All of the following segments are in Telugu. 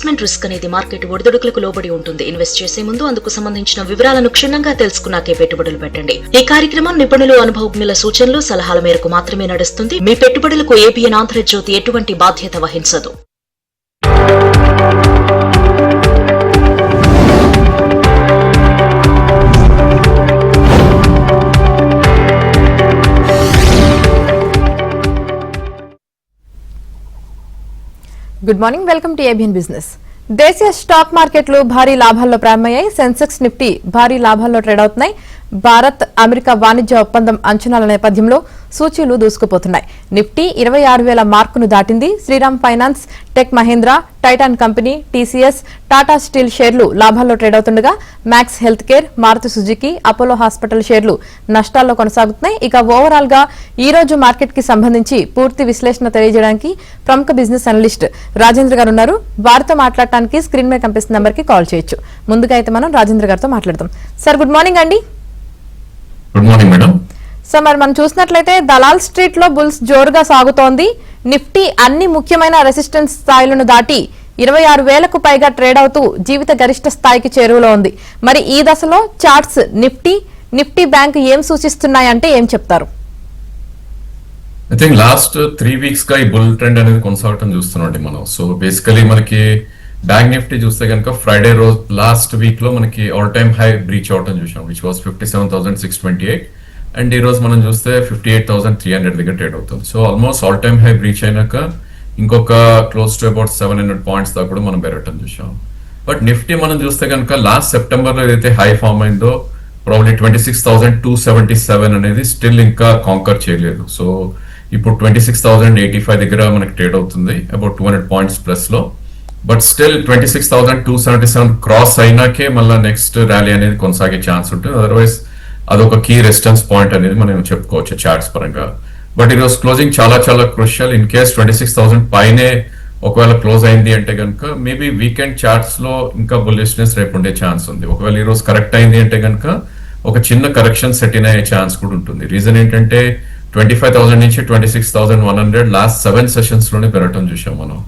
ఇన్వెస్ట్మెంట్ రిస్క్ అనేది మార్కెట్ ఒడిదుడుకులకు లోబడి ఉంటుంది. ఇన్వెస్ట్ చేసే ముందు అందుకు సంబంధించిన వివరాలను క్షుణ్ణంగా తెలుసుకున్నాకే పెట్టుబడులు పెట్టండి. ఈ కార్యక్రమం నిపుణులు, అనుభవజ్ఞుల సూచనలు, సలహాల మేరకు మాత్రమే నడుస్తుంది. మీ పెట్టుబడులకు ABN ఆంధ్రజ్యోతి ఎటువంటి బాధ్యత వహించదు. Good morning, welcome to ABN business. దేశీయ స్టాక్ మార్కెట్లు భారీ లాభాల్లో ప్రారంభమయ్యాయి. సెన్సెక్స్, నిఫ్టీ భారీ లాభాల్లో ట్రేడ్ అవుతున్నాయి. భారత్ అమెరికా వాణిజ్య ఒప్పందం అంచనాల నేపథ్యంలో సూచీలు దూసుకుపోతున్నాయి. నిఫ్టీ 26,000 మార్కును దాటింది. Shriram finance, tech Mahindra, Titan company, TCS, Tata steel షేర్లు లాభాల్లో ట్రేడ్ అవుతుండగా max health care, Maruti Suzuki, Apollo hospital షేర్లు నష్టాల్లో కొనసాగుతున్నాయి. ఇక ఓవరాల్ గా ఈ రోజు మార్కెట్ కి సంబంధించి పూర్తి విశ్లేషణ తెలియజేయడానికి ప్రముఖ బిజినెస్ అనలిస్ట్ రాజేంద్ర గారు ఉన్నారు. వారితో మాట్లాడటానికి స్క్రీన్ మీద కనిపిస్తున్న నెంబర్ కి కాల్ చేయొచ్చు. ముందుగా అయితే మనం రాజేంద్ర గారితో మాట్లాడదాం. సార్, గుడ్ మార్నింగ్ అండి. Good morning madam. సో మరి మనం చూసినట్లయితే దలాల్ స్ట్రీట్ లో బుల్స్ జోరుగా సాగుతోంది. నిఫ్టీ అన్ని ముఖ్యమైన రెసిస్టెన్స్ స్థాయిలను దాటి 26,000కు పైగా ట్రేడ్ అవుతూ జీవిత గరిష్ట స్థాయికి చేరువలో ఉంది. మరి ఈ దశలో చార్ట్స్ నిఫ్టీ బ్యాంక్ ఏం సూచిస్తున్నాయంటే ఏం చెప్తారు? ఐ థింక్ లాస్ట్ 3 వీక్స్ గా ఈ బుల్ ట్రెండ్ అనేది కొనసాగటం చూస్తున్నాం మనం. సో బేసికలీ మనకి బ్యాంక్ నిఫ్టీ చూస్తే కనుక ఫ్రైడే రోజు లాస్ట్ వీక్ లో మనకి ఆల్ టైమ్ హై బ్రీచ్ అవటం చూసాం, విచ్ వాస్ 57,628. అండ్ ఈ రోజు మనం చూస్తే 58,300 దగ్గర ట్రేడ్ అవుతుంది. So almost all time high breach అయినాక ఇంకొక క్లోజ్ టు అబౌట్ 700 పాయింట్స్ దాకా కూడా మనం పెరగటం చూసాం. బట్ నిఫ్టీ మనం చూస్తే కనుక లాస్ట్ సెప్టెంబర్ లో ఏదైతే హై ఫామ్ అయిందో ప్రాబ్లీ 26,277 అనేది స్టిల్ ఇంకా కాంకర్ చేయలేదు. సో ఇప్పుడు 26,085 దగ్గర మనకి ట్రేడ్ అవుతుంది, అబౌట్ 200 పాయింట్స్ ప్లస్ లో. బట్ స్టిల్ 26,277 క్రాస్ అయినాకే మళ్ళీ నెక్స్ట్ ర్యాలీ అనేది కొనసాగే ఛాన్స్ ఉంటుంది. అదర్వైజ్ అదొక కీ రెసిస్టెన్స్ పాయింట్ అనేది మనం చెప్పుకోవచ్చు చార్ట్స్ పరంగా. బట్ ఈరోజు క్లోజింగ్ చాలా చాలా క్రూషియల్. ఇన్ కేస్ 26,000 పైనే ఒకవేళ క్లోజ్ అయింది అంటే కనుక మేబీ వీకెండ్ చార్ట్స్ లో ఇంకా బుల్లిష్నెస్ రేపు ఉండే ఛాన్స్ ఉంది. ఒకవేళ ఈ రోజు కరెక్ట్ అయింది అంటే కనుక ఒక చిన్న కరెక్షన్ సెట్ ఇన్ అయ్యే ఛాన్స్ కూడా ఉంటుంది. రీజన్ ఏంటంటే 25,000 నుంచి 26,100 లాస్ట్ 7 సెషన్స్ లోనే పెరగటం చూసాం మనం.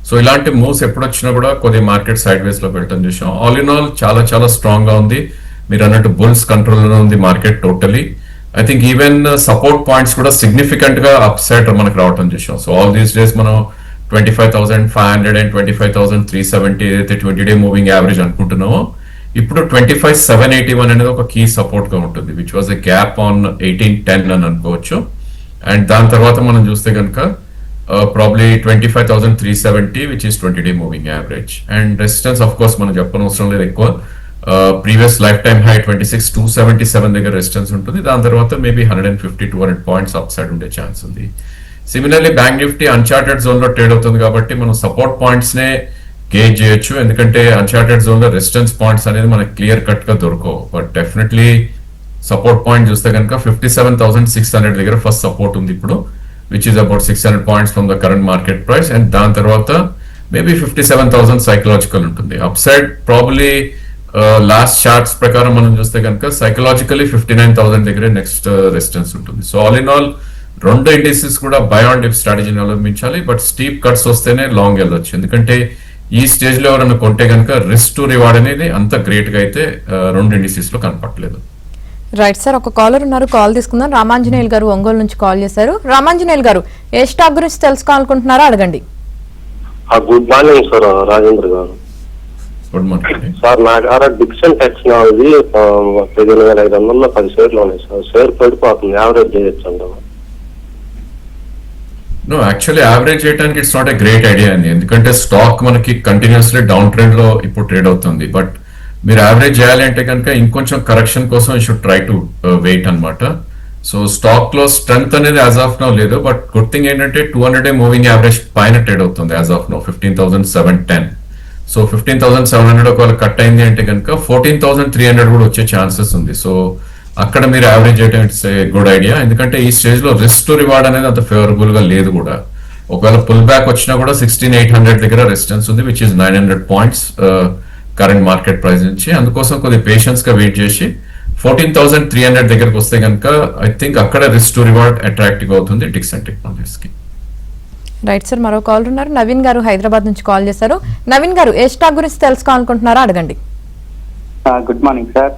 సో ఇలాంటి మూవ్స్ ఎప్పుడు వచ్చినా కూడా కొద్దిగా మార్కెట్ సైడ్ వేస్ లో పెట్టడం చూసాం. ఆల్ ఇన్ ఆల్ చాలా చాలా స్ట్రాంగ్ గా ఉంది. మీరు అన్నట్టు బుల్స్ కంట్రోల్ లో ఉంది market totally. I think even support points కూడా సిగ్నిఫికెంట్ గా అప్ సైడ్ మనకు రావటం చూసాం. సో ఆల్ దీస్ డేస్ మనం 25,500 అండ్ 25,370 ఏదైతే 20-day మూవింగ్ యావరేజ్ అనుకుంటున్నామో ఇప్పుడు 25,781 అనేది ఒక కీ సపోర్ట్ గా ఉంటుంది, which was a gap on 1810 అని అనుకోవచ్చు. అండ్ దాని తర్వాత మనం చూస్తే కనుక probably 25,370 which is 20-day moving average. And resistance of course మనం చెప్పనవసరం లేదు ఎక్కువ. ప్రీవియస్ లైఫ్ టైమ్ హై 26,277 దగ్గర రెసిస్టెన్స్ ఉంటుంది. దాని తర్వాత మేబీ 150-200 పాయింట్స్ అప్ సైడ్ ఉండే ఛాన్స్ ఉంది. Similarly bank Nifty Uncharted zone లో ట్రేడ్ అవుతుంది కాబట్టి మనం సపోర్ట్ పాయింట్స్ నే గేజ్ చేయొచ్చు, ఎందుకంటే అన్చార్టెడ్ జోన్ లో రెసిస్టెన్స్ పాయింట్స్ అనేది మనకి క్లియర్ కట్ గా దొరకవు. బట్ డెఫినెట్లీ సపోర్ట్ పాయింట్ చూస్తే కనుక 57,600 దగ్గర ఫస్ట్ సపోర్ట్ ఉంది ఇప్పుడు, which is about 600 points from the current market price. And దాని తర్వాత మేబీ 57,000 సైకలాజికల్ ఉంటుంది. Upside probably last charts ప్రకారం మనం చూస్తే కనుక సైకలాజికలీ 59,000 దగ్గరే నెక్స్ట్ రెసిస్టెన్స్ ఉంటుంది. సో ఆల్ ఇన్ ఆల్ రెండు ఇండిసెస్ కూడా బై ఆన్ డిప్ స్ట్రాటజీని అవలంబించాలి. బట్ స్టీప్ కట్స్ వస్తేనే లాంగ్ వెళ్ళొచ్చు, ఎందుకంటే ఈ స్టేజ్ లో ఎవరైనా కొంటే కనుక రిస్క్ టు రివార్డ్ అనేది అంత గ్రేట్ గా అయితే రెండు ఇండిసెస్ లో కనపట్లేదు. రైట్ సార్, ఒక కాలర్ ఉన్నారు, కాల్ తీసుకుందాం. రామాంజనేయులు గారు ఒంగోలు నుంచి కాల్ చేశారు. రామాంజనేయులు గారు, ఏ స్టాక్ గురించి తెలుసుకోవాలనుకుంటున్నారో అడగండి. గుడ్ మార్నింగ్ సార్, రాజేంద్ర గారు. Good morning sir. నా దగ్గర డిక్సన్ టెక్నాలజీ 15,500 10 షేర్లు ఉన్నాయి సార్. షేర్ పడిపోతుంది, యావరేజ్ చేయొచ్చు అంటారు. నో, యాక్చువల్లీ యావరేజ్ చేయడానికి it's not a great idea అండి, ఎందుకంటే స్టాక్ మనకి కంటిన్యూస్లీ డౌన్ ట్రెండ్ లో ఇప్పుడు ట్రేడ్ అవుతుంది. బట్ మీరు యావరేజ్ చేయాలి అంటే కనుక ఇంకొంచెం కరెక్షన్ కోసం you should try to wait అనమాట. సో స్టాక్ లో స్ట్రెంత్ అనేది యాజ్ ఆఫ్ నో లేదు. బట్ గుడ్ థింగ్ ఏంటంటే 200-day మూవింగ్ యావరేజ్ పైన ట్రేడ్ అవుతుంది యాజ్ ఆఫ్ నో 15,710. సో 15,700 ఒకవేళ కట్ అయింది అంటే కనుక 14,300 కూడా వచ్చే ఛాన్సెస్ ఉంది. సో అక్కడ మీరు యావరేజ్ చేయడం ఇట్స్ ఏ గుడ్ ఐడియా, ఎందుకంటే ఈ స్టేజ్ లో రిస్క్ టు రివార్డ్ అనేది అంత ఫేవరబుల్ గా లేదు కూడా. ఒకవేళ పుల్ బ్యాక్ వచ్చినా కూడా 16,800 దగ్గర రెసిస్టెన్స్ ఉంది, which is 900 points current market price నుంచి. అందుకోసం కొద్దిగా పేషెన్స్ గా వెయిట్ చేసి 14,300 దగ్గరకు వస్తే కనుక ఐ థింక్ అక్కడ రిస్క్ టు రివార్డ్ అట్రాక్టివ్ అవుతుంది డిక్సన్ టెక్నాలజీస్ కి. రైట్ సార్, మరో కాల్ ఉన్నారు. నవీన్ గారు హైదరాబాద్ నుంచి కాల్ చేశారు. నవీన్ గారు ఏ స్టాక్ గురించి తెలుసుకోవాలనుకుంటున్నారో అడగండి. Good morning sir.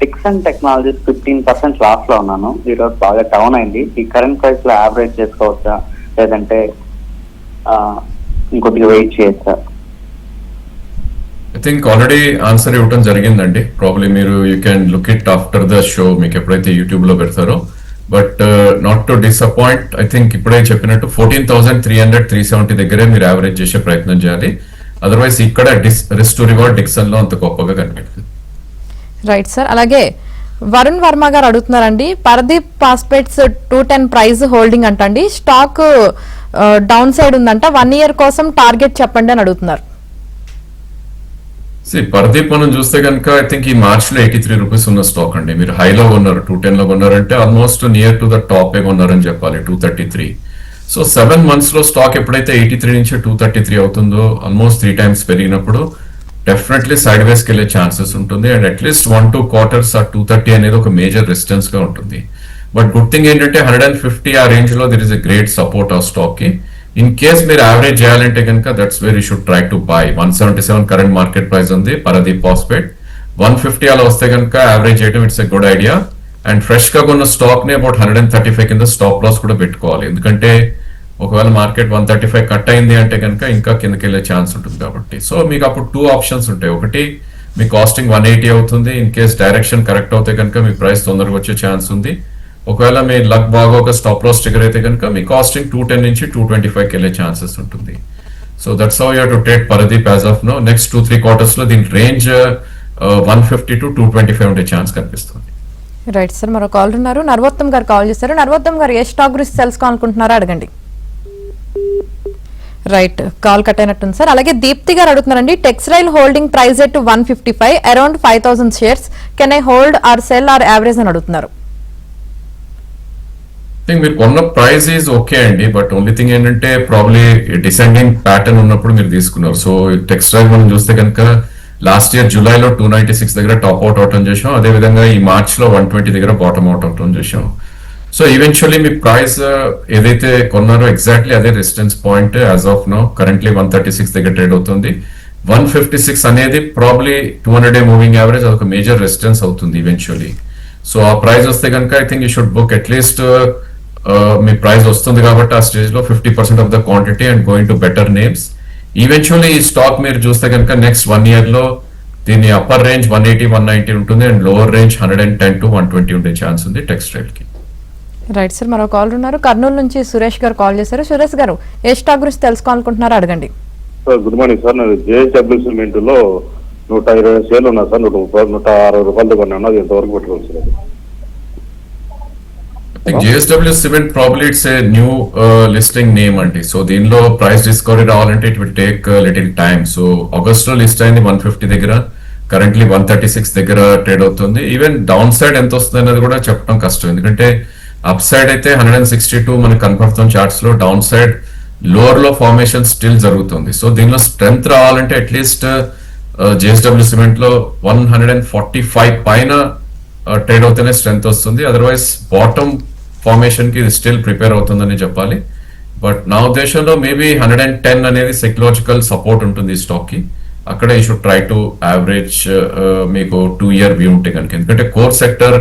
Dixon technologies 15% loss లో ఉన్నాను. ఈరోజు బాగా డౌన్ అయింది. ఈ కరెంట్ ప్రైస్ లో యావరేజ్ చేసుకోవచ్చా, లేదంటే ఇంకొద్దిగా వెయిట్ చేయొచ్చా? ఐ థింక్ ఆల్రెడీ ఆన్సర్ ఇవ్వడం జరిగిందండి. ప్రాబ్లీ మీరు you can look it after the show, మీకు ఎప్పుడైతే యూట్యూబ్ లో పెడతారో. But not to disappoint, I think ఇప్పుడే చెప్పినట్టు 14,300 370 దగ్గరే మీరు యావరేజ్ చేసే ప్రయత్నం చేయాలి. అదర్వైజ్ ఇక్కడ రిస్క్ టు రివార్డ్ డిక్సన్ లో అంత గొప్పగా కనిపెడుతుంది. రైట్ సార్, అలాగే వరుణ్ వర్మ గారు అడుగుతున్నారండి, పరదీప్ ఫాస్ఫేట్స్ 210 ప్రైస్ హోల్డింగ్ అంటండి, స్టాక్ డౌన్ సైడ్ ఉందంట, 1 year కోసం టార్గెట్ చెప్పండి అని అడుగుతున్నారు. పరదీప్ మనం చూస్తే కనుక ఐ థింక్ ఈ మార్చ్ లో 83 రూపీస్ ఉన్న స్టాక్ అండి. మీరు హైలో కొన్నారు, 210 లో కొన్నారంటే almost near to the top ఏ కొన్నారని చెప్పాలి, 233. సో 7 months లో స్టాక్ ఎప్పుడైతే 83 నుంచి 233 అవుతుందో, ఆల్మోస్ట్ 3 times పెరిగినప్పుడు డెఫినెట్లీ సైడ్ వేస్ కి వెళ్ళే ఛాన్సెస్ ఉంటుంది. అండ్ అట్లీస్ట్ 1-2 quarters ఆ 230 అనేది ఒక మేజర్ రెసిస్టెన్స్ గా ఉంటుంది. బట్ గుడ్ థింగ్ ఏంటంటే 150 ఆ రేంజ్ లో there is a great support ఆ స్టాక్ కి. ఇన్ కేస్ మీరు యావరేజ్ చేయాలంటే కనుక that's where you should try to by. 177 current market price ఉంది పరదీప్ ఫాస్ఫేట్. 150 అలా వస్తే కనుక యావరేజ్ చేయడం it's a good idea. And fresh గా కొన్న స్టాక్ ని అబౌట్ 135 కింద స్టాప్ లాస్ కూడా పెట్టుకోవాలి. ఎందుకంటే ఒకవేళ మార్కెట్ 135 కట్ అయింది అంటే కనుక ఇంకా కిందకి వెళ్ళే ఛాన్స్ ఉంటుంది కాబట్టి. సో మీకు అప్పుడు 2 options ఉంటాయి. ఒకటి మీ కాస్టింగ్ 180 అవుతుంది, ఇన్ కేస్ డైరెక్షన్ కరెక్ట్ అవుతే కనుక మీ ప్రైస్ తొందరగా వచ్చే ఛాన్స్ ఉంది. ఒకవేళ మీ లక్ బాగా ఒక స్టాప్ లాస్ ట్రిగర్ అయితే కనుక మీ కాస్టింగ్ 210 నుంచి 225 కి వెళ్ళే ఛాన్సెస్ ఉంటుంది. So that's how you have to trade Paradeep as of now. Next 2-3 quarters లో దీని రేంజ్ 150 to 225 ఉండే ఛాన్స్ కనిపిస్తుంది. రైట్ సార్, మరో కాల్ ఉన్నారు. నర్వోత్తమ్ గారు కాల్ చేశారు. నర్వోత్తమ్ గారు ఏ స్టాక్ గురించి తెలుసుకోవాలనుకుంటున్నారో అడగండి. రైట్, కాల్ కట్ అయినట్టుంది సార్. అలాగే దీప్తి గారు అడుగుతున్నారండి, textile holding price at 155, around 5,000 shares, can I hold or sell or average అని అడుగుతున్నారు. మీరు కొన్న ప్రైస్ ఈజ్ ఓకే అండి, బట్ ఓన్లీ థింగ్ ఏంటంటే ప్రాబ్లీ డిసెండింగ్ ప్యాటర్న్ ఉన్నప్పుడు మీరు తీసుకున్నారు. సో టెక్స్టైల్ మనం చూస్తే కనుక లాస్ట్ ఇయర్ జూలైలో 296 దగ్గర టాప్ అవుట్ అవటం చేసాం. అదే విధంగా ఈ మార్చ్ లో 120 దగ్గర బాటమ్ అవుట్ అవటం చేసాం. సో ఈవెన్చువల్లీ మీ ప్రైస్ ఏదైతే కొన్నారో ఎగ్జాక్ట్లీ అదే resistance point as of now. Currently 136 దగ్గర ట్రేడ్ అవుతుంది. 156 అనేది ప్రాబ్లీ 200-day మూవింగ్ యావరేజ్, అదొక మేజర్ రెసిస్టెన్స్ అవుతుంది ఈవెన్చువల్లీ. సో ఆ ప్రైస్ వస్తే కనుక I think you should book at least మీ ప్రైస్ వస్తుంది కాబట్టి ఆ స్టేజ్ లో 50% of the quantity and going to better names. Eventually ఈ స్టాక్ మీరు చూస్తే కనుక నెక్స్ట్ 1 year లో దీని అప్పర్ రేంజ్ 180-190 ఉంటుంది అండ్ లోవర్ రేంజ్ 110 to 120 ఉండే ఛాన్స్ ఉంది టెక్స్టైల్ కి. రైట్ సార్, మరో కాల్ ఉన్నారు. కర్నూలు నుంచి సురేష్ గారు కాల్ చేశారు. సురేష్ గారు ఏ స్టాక్ గురించి తెలుసుకోవాలనుకుంటున్నారో అడగండి. Sir good morning sir. నేను జేఎస్డబ్ల్యూ సిమెంట్ లో 120 షేర్లు ఉన్నా సార్. 160 రూపాయలతో కొన్నాను. అది ఎంతవరకు పెట్టుకోవచ్చు sir? JSW Cement probably it's a new listing name అండి. సో దీనిలో ప్రైస్ డిస్కవరీ రావాలంటే it will take little time. So August లో లిస్ట్ అయింది 150 దగ్గర, కరెంట్లీ 136 దగ్గర ట్రేడ్ అవుతుంది. ఈవెన్ డౌన్ సైడ్ ఎంత వస్తుంది అనేది కూడా చెప్పడం కష్టం, ఎందుకంటే అప్ సైడ్ అయితే 162 మనకు కనపడుతుంది చార్ట్స్ లో, డౌన్ సైడ్ లోవర్ లో ఫార్మేషన్ స్టిల్ జరుగుతుంది. సో దీనిలో స్ట్రెంగ్త్ రావాలంటే అట్లీస్ట్ JSW సిమెంట్ లో 145 పైన ట్రేడ్ అవుతేనే స్ట్రెంగ్త్ వస్తుంది. అదర్వైజ్ బాటమ్ ఫార్మేషన్ కి ఇది స్టిల్ ప్రిపేర్ అవుతుందని చెప్పాలి. బట్ నా ఉద్దేశంలో మేబీ 110 అనేది సైకలాజికల్ సపోర్ట్ ఉంటుంది ఈ స్టాక్ కి. అక్కడ you should try to average మీకు 2 year వ్యూ ఉంటే కనుక, ఎందుకంటే కోర్ సెక్టర్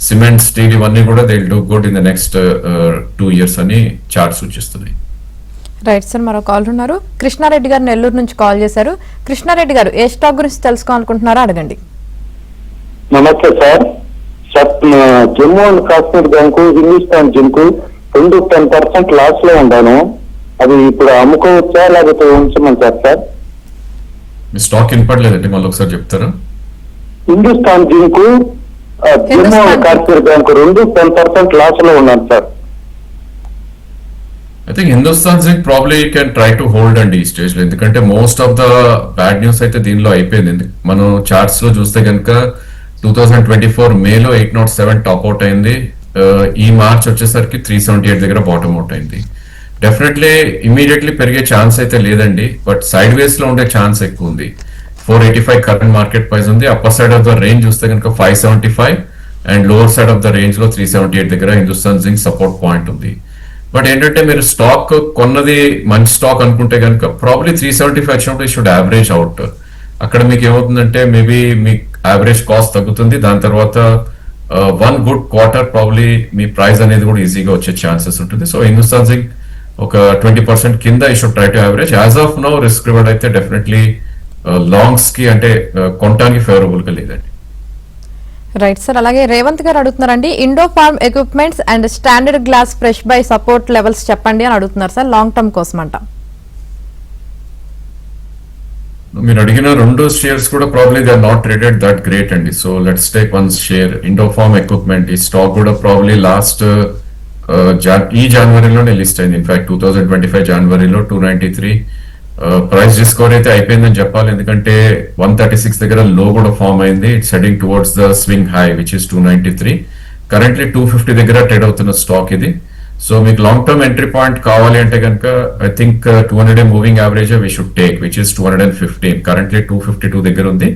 సిమెంట్, స్టీల్ ఇవన్నీ కూడా they will do good in the next 2 years అని చార్ట్ సూచిస్తున్నాయి. రైట్ సార్, మరో కాల్ ఉన్నారు. కృష్ణారెడ్డి గారు నెల్లూరు నుంచి కాల్ చేశారు. కృష్ణారెడ్డి గారు ఏ స్టాక్ గురించి తెలుసుకోవాలనుకుంటున్నారో అడగండి. నమస్తే sir. Jammu and Kashmir bank, Hindustan zinc 10% loss లో ఉన్నాను. అది ఇప్పుడు అమ్ముకోవచ్చా లేకపోతే ఉంచమంటారు సార్? మీ స్టాక్ వినపడలేదండి, మళ్ళీ ఒకసారి చెప్తారా? Hindustan zinc, Jammu and Kashmir bank 10% loss లో ఉన్నాను sir. I think Hindustan zinc probably you can try to hold అండి ఈ స్టేజ్ లో, ఎందుకంటే most of the bad news అయితే దీనిలో అయిపోయింది. మనం చార్ట్స్ లో చూస్తే కనుక 2024 మేలో 807 టాప్ అవుట్ అయింది. ఈ మార్చ్ వచ్చేసరికి 378 దగ్గర బాటమ్ అవుట్ అయింది. డెఫినెట్లీ ఇమీడియట్లీ పెరిగే ఛాన్స్ అయితే లేదండి, బట్ సైడ్ వేస్ లో ఉండే ఛాన్స్ ఎక్కువ ఉంది. 485 కరెంట్ మార్కెట్ ప్రైస్ ఉంది. Upper side of the range చూస్తే కనుక 575 and lower side of the range లో 378 దగ్గర హిందుస్థాన్ జింక్ సపోర్ట్ పాయింట్ ఉంది. బట్ ఏంటంటే మీరు స్టాక్ కొన్నది మంచి స్టాక్ అనుకుంటే కనుక ప్రాబ్లీ 375 వచ్చినప్పుడు షుడ్ యావరేజ్ అవుట్. అక్కడ మీకు ఏమవుతుందంటే మేబీ మీ యావరేజ్ కాస్ట్ తగ్గుతుంది, దాని తర్వాత వన్ గుడ్ క్వార్టర్ ప్రాబ్లీ మీ ప్రైస్ అనేది కూడా ఈజీగా వచ్చే ఛాన్సెస్ ఉంటుంది. సో హిందుస్థాన్ జింక్ ఒక 20% కింద ఈ should try to average. As of now risk reward అయితే డెఫినెట్లీ లాంగ్స్ కి అంటే కొనడానికి ఫేవరబుల్ గా లేదండి. Right sir. అలాగే రేవంత్ గారు అడుగుతున్నారండి, Indo farm equipments and standard glass fresh buy support levels చెప్పండి అని అడుగుతున్నారు సార్, లాంగ్ టర్మ్ కోసం అంట. మీరు అడిగిన రెండు షేర్స్ కూడా probably they are not traded that great అండి. So let's take one share Indo farm equipment. ఈ స్టాక్ కూడా ప్రాబ్లీ లాస్ట్ ఈ జనవరిలోనే లిస్ట్ అయింది. ఇన్ఫాక్ట్ 2025 జనవరిలో 293 ప్రైస్ డిస్కవర్ అయితే అయిపోయిందని చెప్పాలి, ఎందుకంటే 136 దగ్గర లో కూడా ఫామ్ అయింది. It's heading towards the swing high which is 293. Currently 250 దగ్గర ట్రేడ్ అవుతున్న స్టాక్ ఇది. సో మీకు లాంగ్ టర్మ్ ఎంట్రీ పాయింట్ కావాలి అంటే కనుక I think 200 moving average we should take which is 215. Currently 252 దగ్గర ఉంది.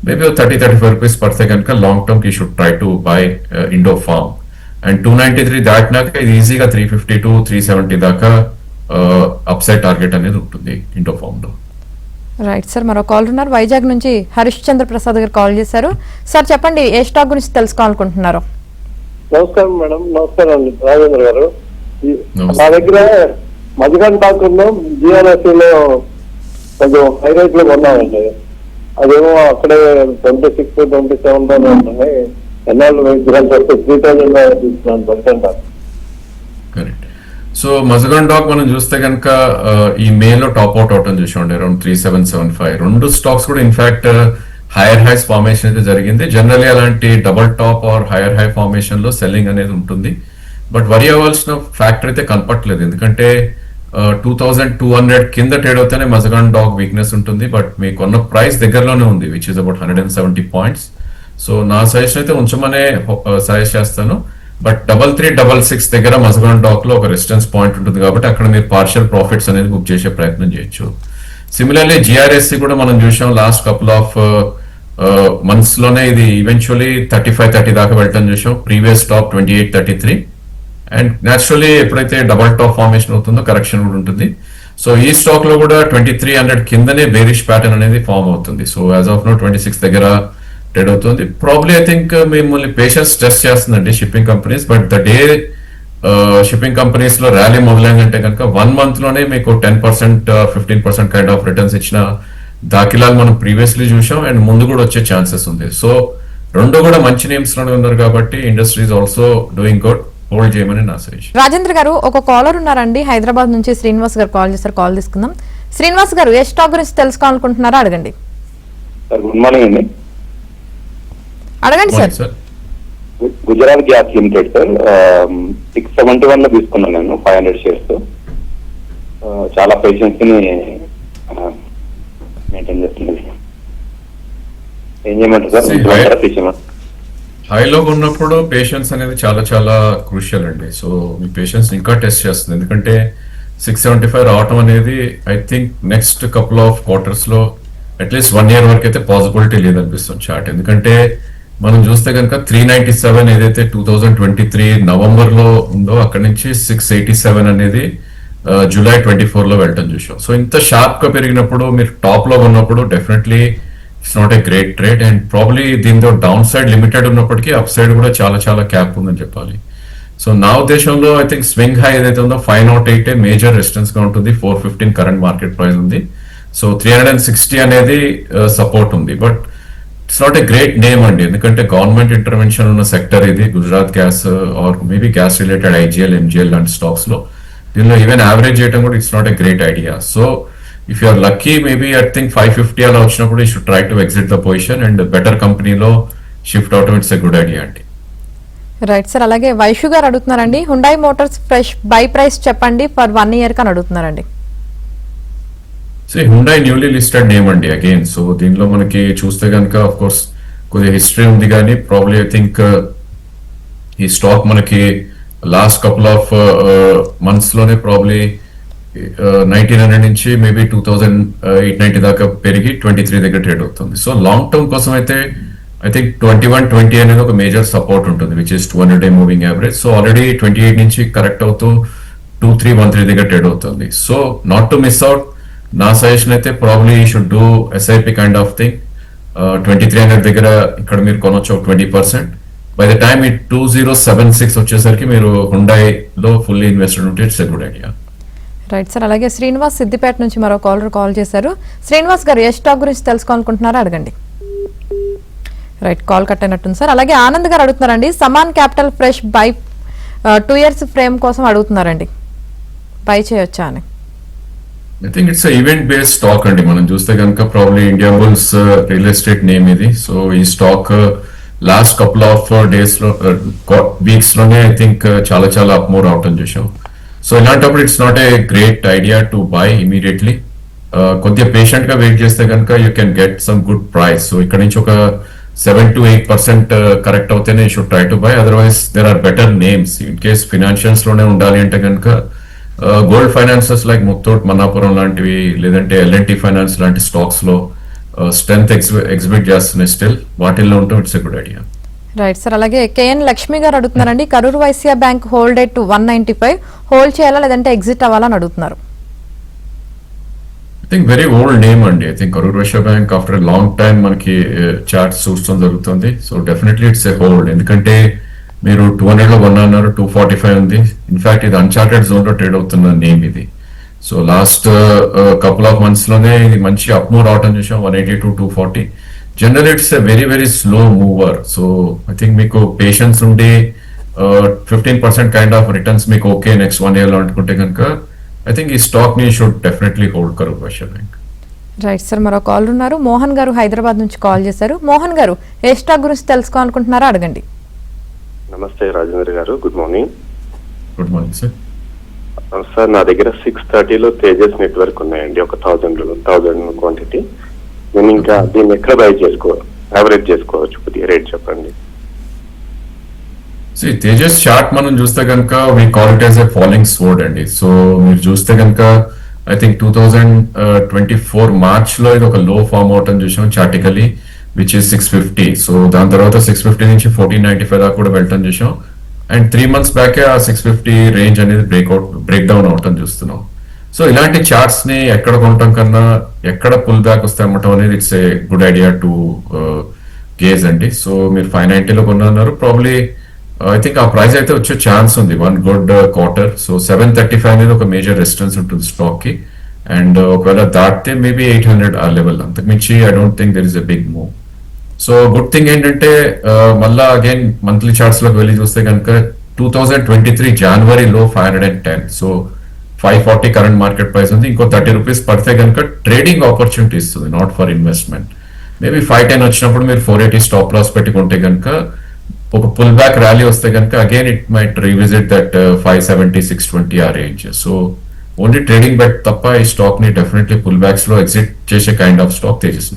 మేబీ 30-35 రూపీస్ పడితే కనుక లాంగ్ టర్మ్ కి should try to buy Indo farm. And 293 దాటినాక ఇది ఈజీగా 350-370 దాకా అప్సైడ్ టార్గెట్ అనేది ఉంటుంది ఇండో ఫార్మ్ లో. Right sir. మరో కాల్ ఉన్నారు వైజాగ్ నుంచి హరీష్ చంద్ర ప్రసాద్ గారు కాల్ చేశారు. సార్ చెప్పండి, ఏ స్టాక్ గురించి తెలుసుకోవాలనుకుంటున్నారు? నమస్కారం మేడం. నమస్కారం అండి రాజేంద్ర గారు. మా దగ్గర మధుగన్ టాక్ ఉన్నాం, జిఆర్ఎస్ లో కొంచెం హై రేట్ లో కొన్నామండి. అదేమో అక్కడే 26-27 లోనే ఉంటున్నాయి. ఎన్నాళ్ళు వెయిట్ వస్తే 3000 తీసుకున్నాను percent. Correct. So Mazagon dock మనం చూస్తే కనుక ఈ మేలో టాప్ అవుట్ అవటం చూసాం అరౌండ్ 3775. రెండు స్టాక్స్ కూడా ఇన్ఫాక్ట్ హైయర్ హైస్ ఫార్మేషన్ అయితే జరిగింది. జనరల్లీ అలాంటి double top or hire high formation లో సెల్లింగ్ అనేది ఉంటుంది. బట్ వరి అవ్వాల్సిన ఫ్యాక్టర్ అయితే కనపట్లేదు, ఎందుకంటే 2200 కింద ట్రేడ్ అవుతేనే మజగాన్ డాక్ వీక్నెస్ ఉంటుంది. బట్ మీకు కొన్న ప్రైస్ దగ్గరలోనే ఉంది which is about 170 points. So నా సజెషన్ అయితే ఉంచమనే సజెస్ట్ చేస్తాను. బట్ 3366 దగ్గర మజగాన్ డాక్ లో ఒక రెసిస్టెన్స్ పాయింట్ ఉంటుంది కాబట్టి అక్కడ మీరు పార్షియల్ ప్రాఫిట్స్ అనేది బుక్ చేసే ప్రయత్నం చేయొచ్చు. సిమిలర్లీ జిఆర్ఎస్సి కూడా మనం చూసాం లాస్ట్ కపుల్ ఆఫ్ మంత్స్ లోనే ఇది ఈవెన్చువలీ 35-30 దాకా వెళ్ళటం చూసాం. Previous top 2833. అండ్ న్యాచురలీ ఎప్పుడైతే డబల్ టాప్ ఫార్మేషన్ అవుతుందో కరెక్షన్ కూడా ఉంటుంది. సో ఈ స్టాక్ లో కూడా 2300 కిందనే బేరిష్ ప్యాటర్న్ అనేది ఫామ్ అవుతుంది. సో యాజ్ ఆఫ్ నో 26 దగ్గర ట్రేడ్ అవుతుంది. ప్రాబ్లీ ఐ థింక్ మిమ్మల్ని పేషెన్స్ టెస్ట్ చేస్తుందండి shipping companies. But the day shipping companies లో ర్యాలీ మొదలైందంటే కనుక 1 month లోనే మీకు 10% 15% కైండ్ ఆఫ్ రిటర్న్స్ ఇచ్చిన దాఖిలాలు మనం ప్రీవియస్లీ చూసాం. అండ్ ముందు కూడా వచ్చే ఛాన్సెస్ ఉంది. సో రెండు కూడా మంచి నేమ్స్ లోనే ఉన్నారు కాబట్టి industries also doing good. Hold చేయమని నా సజెషన్. రాజేంద్ర గారు ఒక కాలర్ ఉన్నారండి హైదరాబాద్ నుంచి, శ్రీనివాస్ గారు కాల్ చేస్తారు. కాల్ తీసుకుందాం. శ్రీనివాస్ గారు, ఏ స్టాక్ గురించి తెలుసుకోవాలనుకుంటున్నారో అడగండి. గుడ్ మార్నింగ్ అండి. అడగండి sir. Gujarat gas limited sir, 671 లో తీసుకున్నాను నేను 500 షేర్స్. చాలా పేషెన్స్ ని మెయింటైన్ చేస్తున్నది. ఏం చేయమంటారు సార్? హైలో ఉన్నప్పుడు పేషెన్స్ అనేది చాలా చాలా క్రూషియల్ అండి. సో మీ పేషెన్స్ ఇంకా టెస్ట్ చేస్తుంది, ఎందుకంటే 675 రావటం అనేది I think next couple of quarters లో అట్లీస్ట్ 1 year వరకు అయితే పాసిబిలిటీ లేదనిపిస్తుంది చార్ట్. ఎందుకంటే మనం చూస్తే కనుక 397 ఏదైతే 2023 నవంబర్ లో ఉందో అక్కడ నుంచి 687 అనేది జూలై 24 లో వెళ్ళటం చూసాం. సో ఇంత షార్ప్ గా పెరిగినప్పుడు మీరు టాప్ లో ఉన్నప్పుడు definitely it's not a great trade. And probably దీంతో డౌన్ సైడ్ లిమిటెడ్ ఉన్నప్పటికీ అప్ సైడ్ కూడా చాలా చాలా క్యాప్ ఉందని చెప్పాలి. సో నా ఉద్దేశంలో ఐ థింక్ స్వింగ్ హై ఏదైతే ఉందో 508 మేజర్ రెసిస్టెన్స్ గా ఉంటుంది. 415 కరెంట్ మార్కెట్ ప్రైస్ ఉంది. సో 360 అనేది సపోర్ట్ ఉంది. But it's not a great name అండి, ఎందుకంటే గవర్నమెంట్ ఇంటర్వెన్షన్ ఉన్న సెక్టర్ ఇది. Gujarat gas or maybe gas related IGL, MGL లాంటి స్టాక్స్ లో దీనిలో ఈవెన్ యావరేజ్ చేయడం కూడా it's not a great idea. So if you're lucky maybe I think 550 అలా వచ్చినప్పుడు you should try to exit the position and better కంపెనీలో షిఫ్ట్ అవటం ఇట్స్ ఎ గుడ్ ఐడియా అండి. Right sir. అలాగే వైషు గారు అడుగుతున్నారండి, Hyundai Motors fresh buy price చెప్పండి ఫర్ 1 year అని అడుగుతున్నారండి. So Hyundai newly listed name అండి అగైన్. సో దీనిలో మనకి చూస్తే కనుక ఆఫ్ కోర్స్ కొద్దిగా హిస్టరీ ఉంది, కానీ ప్రాబ్లీ ఐ థింక్ ఈ స్టాక్ మనకి లాస్ట్ కపుల్ ఆఫ్ మంత్స్ లోనే ప్రాబ్లీ 1900 నుంచి మేబీ 2890 దాకా పెరిగి 23 దగ్గర ట్రేడ్ అవుతుంది. సో లాంగ్ టర్మ్ కోసం అయితే ఐ థింక్ 2120 అనేది ఒక మేజర్ సపోర్ట్ ఉంటుంది which is 200 day moving average. So already 28 నుంచి కరెక్ట్ అవుతూ 2313 దగ్గర ట్రేడ్ అవుతుంది. So not to miss out, నా సజెషన్ అయితే probably you should do SIP kind of thing. 2300 దగ్గర ఇక్కడ మీరు కొనొచ్చు 20%. బై ద టైమ్ ఈ 2076 వచ్చేసరికి మీరు హుండాయిలో ఫుల్లీ ఇన్వెస్టెడ్ ఉంటే it's a good idea. Right sir. అలాగే శ్రీనివాస్ సిద్దిపేట నుంచి మరో కాల్ చేశారు. శ్రీనివాస్ గారు ఏ స్టాక్ గురించి తెలుసుకోవాలనుకుంటున్నారో అడగండి. రైట్, కాల్ కట్ అయినట్టుంది సార్. అలాగే ఆనంద్ గారు అడుగుతున్నారండి, Samman capital fresh buy 2 years frame కోసం అడుగుతున్నారండి, బై చేయొచ్చా అని. I think it's event based stock అండి. మనం చూస్తే కనుక probably India bulls real estate name ఇది. సో ఈ stock last couple of days లో వీక్స్ లోనే ఐ థింక్ చాలా అప్ మూవ్ అవటం చూసాం. సో ఇలాంటప్పుడు it's not a great idea to buy immediately. కొద్దిగా పేషెంట్ గా వెయిట్ చేస్తే కనుక you can get some good price. So ఇక్కడ నుంచి ఒక 7 to 8% కరెక్ట్ అవుతేనే you should try to buy. Otherwise there are better names in case financials లోనే ఉండాలి అంటే కనుక gold finances like Muthoot Manappuram లాంటివి, లేదంటే ఎల్ఎన్టీ ఫైనాన్స్ లాంటి స్టాక్స్ లో స్ట్రెంత్ ఎగ్జిబిట్ చేస్తున్నాయి స్టిల్. వాటిల్లో ఉంటే it's a good idea. Right sir. అలాగే కేఎన్ లక్ష్మి గారు అడుగుతున్నారండి, Karur Vysya bank hold at 195 hold చేయాలా లేదంటే ఎగ్జిట్ అవ్వాలని అడుగుతున్నారు. I think very old name అండి. I think Karur Vysya bank after long time మనకి చార్ట్స్ చూడటం జరుగుతుంది. So definitely it's a hold. ఎందుకంటే మీరు 200 లో కొన్నారు, 245 ఉంది. ఇన్ఫాక్ట్ ఇది అన్చార్టెడ్ జోన్ లో ట్రేడ్ అవుతున్న నేమ్ ఇది. So last couple of months లోనే ఇది మంచి అప్ మూవ్ రావటం చూసాం, 180 to 240. General it's a very slow mover. So I think మీకు పేషెన్స్ ఉండి 15% కైండ్ ఆఫ్ రిటర్న్స్ మీకు ఓకే నెక్స్ట్ 1 year లో అనుకుంటే కనుక ఐ థింక్ ఈ స్టాక్ ని should definitely hold Karur Vysya bank. Right sir. మరో కాల్ ఉన్నారు, మోహన్ గారు హైదరాబాద్ నుంచి కాల్ చేశారు. మోహన్ గారు ఏ స్టాక్ గురించి తెలుసుకోవాలనుకుంటున్నారో అడగండి. నమస్తే రాజేంద్ర గారు, good morning. Good morning sir. Sir నా దగ్గర 630లో తేజస్ నెట్వర్క్ ఉన్నాయండి, ఒక 1000 క్వాంటిటీ. నేను ఇంకా దీన్ని ఎక్కడ బై యావరేజ్ చేసుకోవచ్చు, కొద్దిగా రేట్ చెప్పండి. తేజస్ చార్ట్ మనం చూస్తే కనుక we call it as a following sword అండి. సో మీరు చూస్తే కనుక ఐ థింక్ 2024 మార్చ్ లో ఇది ఒక లో ఫార్మ్ అవటం చూసాం చార్టికలీ, విచ్ ఇస్ 650. సో దాని తర్వాత 650 నుంచి 1495 దాకా కూడా వెళ్ళటం చూసాం. అండ్ 3 months బ్యాకే ఆ 650 రేంజ్ అనేది బ్రేక్ డౌన్ అవటం చూస్తున్నాం. సో ఇలాంటి చార్ట్స్ ని ఎక్కడ కొనటం కన్నా ఎక్కడ పుల్ బ్యాక్ వస్తే అమ్మటం అనేది it's a good idea to gauge అండి. సో మీరు 590లో కొన్నారు, ప్రాబ్లీ ఐ థింక్ ఆ ప్రైస్ అయితే వచ్చే ఛాన్స్ ఉంది, 1 good quarter. సో 735 అనేది ఒక మేజర్ రెసిస్టెన్స్ ఉంటుంది స్టాక్ కి. అండ్ ఒకవేళ దాటితే మేబీ 800 ఆ లెవెల్. అంతకుమించి I don't think there is a big move. So good thing ఏంటంటే మళ్ళా అగైన్ మంత్లీ చార్ట్స్ లోకి వెళ్ళి చూస్తే కనుక 2023 జనవరి లో 510. సో 540 కరెంట్ మార్కెట్ ప్రైస్ ఉంది. ఇంకో 30 రూపీస్ పడితే కనుక ట్రేడింగ్ ఆపర్చునిటీ ఇస్తుంది, నాట్ ఫర్ ఇన్వెస్ట్మెంట్. మేబీ 510 వచ్చినప్పుడు మీరు 480 స్టాప్ లాస్ పెట్టుకుంటే కనుక ఒక పుల్ బ్యాక్ ర్యాలీ వస్తే కనుక again it might revisit that 570, 620 ఆ range. So only trading bet తప్ప ఈ స్టాక్ ని డెఫినెట్లీ పుల్ బ్యాక్స్ లో ఎగ్జిట్ చేసే kind of stock Tejas.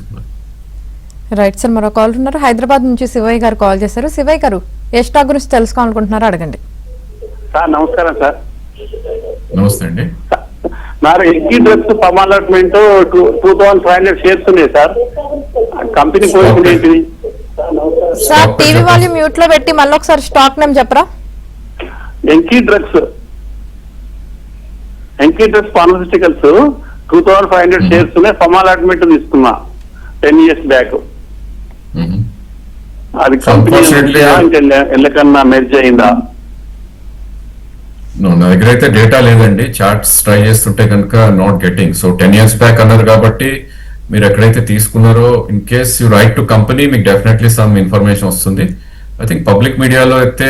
Right sir. మరో కాల్ ఉన్నారు, హైదరాబాద్ నుంచి శివయ్య గారు కాల్ చేశారు. శివయ్య గారు ఏ స్టాక్ గురించి తెలుసుకోవాలనుకుంటున్నారో అడగండి. సార్ నమస్కారం సార్. నమస్తే అండి. నాకు ఎక్కి డ్రగ్స్ పమాలట్మెంట్ 2500 షేర్స్ ఉన్నాయి సార్. కంపెనీ పొజిషన్ ఏంటిది సార్? టీవీ వాల్యూమ్ మ్యూట్ లో పెట్టి మళ్ళీ ఒకసారి స్టాక్ నేమ్ చెప్పరా? ఎంకీ డ్రగ్స్ ఫార్మస్యూటికల్స్ 2500 షేర్స్ ఉన్నాయి. పమాలట్మెంట్ తీసుకున్నా 10 years బ్యాక్. అది కంపెనీ ఎల్లకన్నా మెర్జ్ అయిందా? నా దగ్గర అయితే డేటా లేదండి. చార్ట్స్ ట్రై చేస్తుంటే కనుక not getting. So 10 years back అన్నారు కాబట్టి మీరు ఎక్కడైతే తీసుకున్నారో in case you write to company మీకు డెఫినెట్లీ సమ్ ఇన్ఫర్మేషన్ వస్తుంది. ఐ థింక్ పబ్లిక్ మీడియాలో అయితే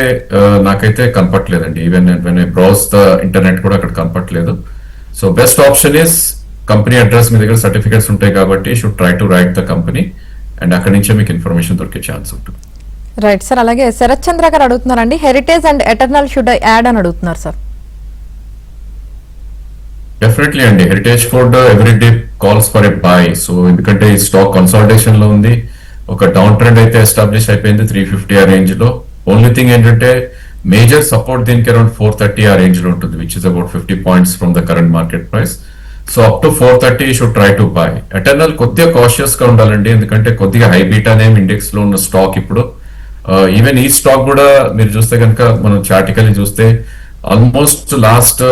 నాకైతే కనపట్లేదండి. Even when I browse the internet కూడా అక్కడ కనపట్లేదు. So best option is company address, మీ దగ్గర సర్టిఫికేట్స్ ఉంటాయి కాబట్టి should try to write the company and అక్కడి నుంచే మీకు ఇన్ఫర్మేషన్ దొరికే ఛాన్స్ ఉంటుంది. Right sir. అలాగే శరత్ చంద్ర గారు అడుగుతున్నారండి, heritage and eternal should I add అని అడుగుతున్నారు సార్. డెఫినెట్లీ అండి, heritage food every day calls for a by. So ఎందుకంటే ఈ స్టాక్ కన్సాలిడేషన్ లో ఉంది, ఒక డౌన్ ట్రెండ్ అయితే ఎస్టాబ్లిష్ అయిపోయింది 350 ఆ రేంజ్ లో. ఓన్లీ థింగ్ ఏంటంటే మేజర్ సపోర్ట్ దీనికి అరౌండ్ 430 ఆ రేంజ్ లో ఉంటుంది, which is about 50 points from the current market price. So up to 430 should try to by. Eternal కొద్దిగా కాషియస్ గా ఉండాలండి, ఎందుకంటే కొద్దిగా హై బీటా నేమ్ ఇండెక్స్ లో ఉన్న స్టాక్ ఇప్పుడు. ఈవెన్ ఈ స్టాక్ కూడా మీరు చూస్తే కనుక మనం చార్టికల్లీ చూస్తే almost last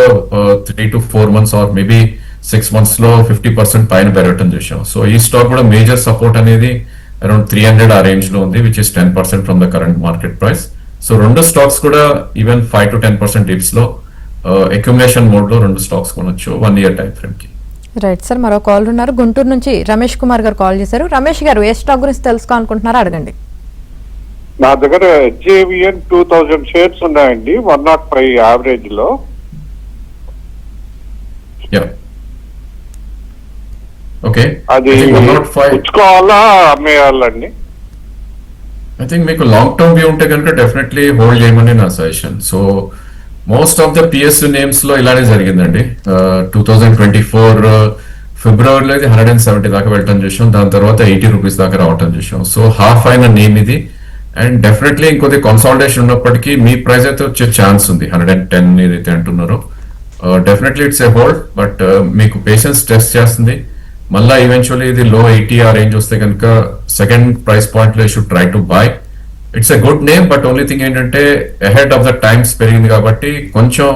3 to 4 months or maybe 6 months లో 50% పైన పెరగటం చూసాం. సో ఈ స్టాక్ కూడా మేజర్ సపోర్ట్ అనేది అరౌండ్ 300 ఆ రేంజ్ లో ఉంది, which is 10% from the current market price. So రెండు స్టాక్స్ కూడా ఈవెన్ 5 to 10% డిప్స్ లో అక్యుములేషన్ మోడ్ లో రెండు స్టాక్స్ కొనొచ్చు 1 year టైం ఫ్రేమ్ కి. రైట్ సార్, మరో కాల్ ఉన్నారు. గుంటూరు నుంచి రమేష్ కుమార్ గారు కాల్ చేశారు. రమేష్ గారు, ఏ స్టాక్ గురించి తెలుసుకోవాలనుకుంటున్నారో అడగండి. నా దగ్గర HABN 2000 షేర్స్ ఉన్నాయండి, 105 యావరేజ్ లో. ఓకే, అది పుచ్చుకోవాలా అమ్మేయాలండి? ఐ థింక్ మీకు లాంగ్ టర్మ్ వ్యూ ఉంటే కనుక డెఫినెట్లీ హోల్డ్ చేయమని నా suggestion. So most of the PSU names లో ఇలానే జరిగిందండి. 2024 ఫిబ్రవరిలో ఇది 170 దాకా వెళ్ళటం చూసాం, దాని తర్వాత 80 రూపీస్ దాకా రావటం చూసాం. సో హాఫ్ అయిన నేమ్ ఇది, అండ్ డెఫినెట్లీ ఇంకొద్ది కన్సాలిడేషన్ ఉన్నప్పటికీ మీ ప్రైస్ అయితే వచ్చే ఛాన్స్ ఉంది. 110 ఏదైతే అంటున్నారో definitely it's a hold, but మీకు పేషెన్స్ టెస్ట్ చేస్తుంది. మళ్ళా ఈవెన్చువల్లీ ఇది లో 80 ఆ రేంజ్ వస్తే కనుక సెకండ్ ప్రైస్ పాయింట్ లో you should try to by. It's a good name, but only thing ఏంటంటే అహెడ్ ఆఫ్ ద టైమ్స్ పెరిగింది కాబట్టి కొంచెం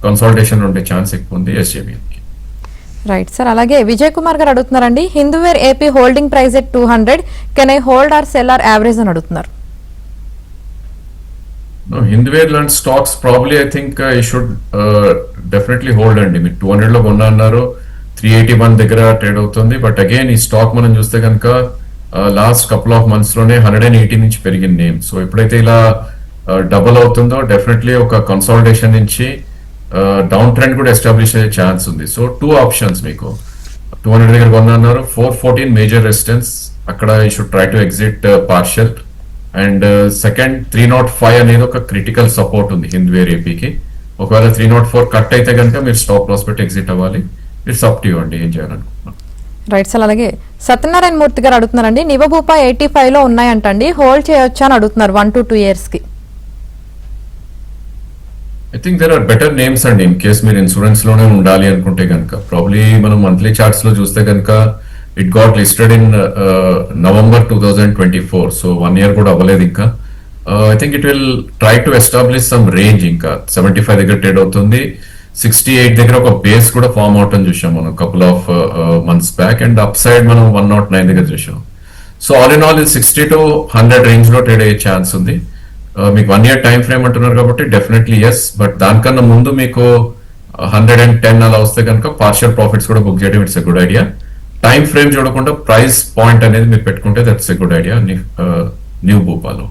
కన్సాలిడేషన్ ఉండే ఛాన్స్ ఎక్కువ ఉంది SJBN కి. రైట్ సార్, అలాగే విజయ్ కుమార్ గారు అడుగుతున్నారండి, Hindware AP holding price at 200, can I hold or sell or average అని అడుగుతున్నారు. హిందూవేర్ లాంటి stocks probably I think you should definitely hold అండి. మీరు 200 లో కొన్నా అన్నారు, 381 దగ్గర ట్రేడ్ అవుతుంది. బట్ అగైన్ ఈ స్టాక్ మనం చూస్తే కనుక లాస్ట్ కపుల్ ఆఫ్ మంత్స్ లోనే 180 నుంచి పెరిగిన నేమ్. సో ఎప్పుడైతే ఇలా డబుల్ అవుతుందో డెఫినెట్లీ ఒక కన్సాలిడేషన్ నుంచి డౌన్ ట్రెండ్ కూడా ఎస్టాబ్లిష్ అయ్యే ఛాన్స్ ఉంది. సో 2 ఆప్షన్స్ మీకు. 200 దగ్గర కొన్నారు, 414 మేజర్ రెసిస్టెన్స్, అక్కడ you should try to exit partial. And second 305 అనేది ఒక క్రిటికల్ సపోర్ట్ ఉంది హిందూవేర్ ఏపీకి. ఒకవేళ 304 కట్ అయితే కనుక మీరు స్టాప్ లాస్ పెట్టి ఎగ్జిట్ అవ్వాలి. ఇట్స్ అప్ టు యూ అండి, ఏం చేయాలనుకుంటున్నాను. రైట్ సార్, అలాగే సత్యనారాయణ మూర్తి గారు అడుగుతున్నారండి, నివభూపా 85 లో ఉన్నాయంటండి, హోల్డ్ చేయొచ్చా అని అడుగుతున్నారు 1 to 2 years కి. I think there are better names అండి ఇన్ కేస్ మీరు ఇన్సూరెన్స్ లోనే ఉండాలి అనుకుంటే కనుక. ప్రాబ్లీ మనం మంత్లీ చార్ట్స్ లో చూస్తే కనుక it got listed in November 2024, so 1 year కూడా అవ్వలేదు ఇంకా. I think it will try to establish some range. ఇంకా 75 దగ్గర ట్రేడ్ అవుతుంది, 68 దగ్గర ఒక బేస్ కూడా ఫామ్ అవటం చూసాం మనం couple of months back, and up side మనం 109 దగ్గర చూసాం. So all in all 60 to 100 range లో ట్రేడ్ అయ్యే ఛాన్స్ ఉంది. మీకు 1 year టైం ఫ్రేమ్ అంటున్నారు కాబట్టి డెఫినెట్లీ ఎస్, బట్ దానికన్నా ముందు మీకు 110 అలా వస్తే కనుక పార్షియల్ ప్రాఫిట్స్ కూడా బుక్ చేయడం it's a good idea. Time frame చూడకుండా ప్రైస్ పాయింట్ అనేది మీరు పెట్టుకుంటే that's a good idea new భూపాలో.